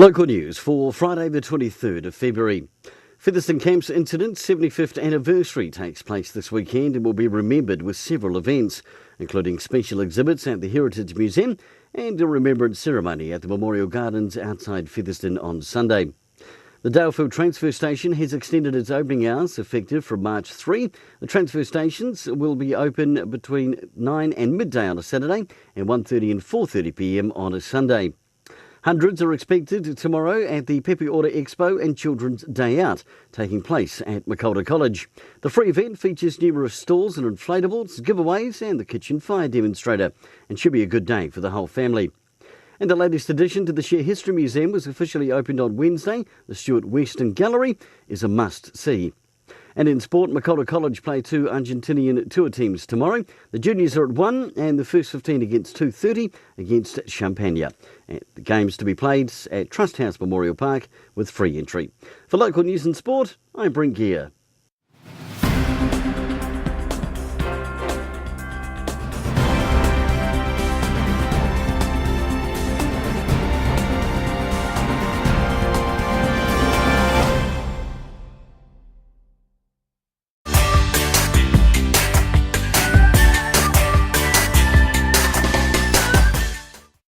Local news for Friday the 23rd of February. Featherston Camp's Incident's 75th anniversary takes place this weekend and will be remembered with several events, including special exhibits at the Heritage Museum and a remembrance ceremony at the Memorial Gardens outside Featherston on Sunday. The Dalefield Transfer Station has extended its opening hours effective from March 3. The transfer stations will be open between 9 and midday on a Saturday and 1:30 and 4:30 p.m. on a Sunday. Hundreds are expected tomorrow at the Pepe Ora Expo and Children's Day Out, taking place at Makolta College. The free event features numerous stalls and inflatables, giveaways and the kitchen fire demonstrator, and should be a good day for the whole family. And the latest addition to the Share History Museum was officially opened on Wednesday. The Stuart Weston Gallery is a must-see. And in sport, Makolta College play two Argentinian tour teams tomorrow. The juniors are at 1 and the first 15 against 2:30 against Champagne. And the games to be played at Trust House Memorial Park with free entry. For local news and sport, I'm Brent Gare.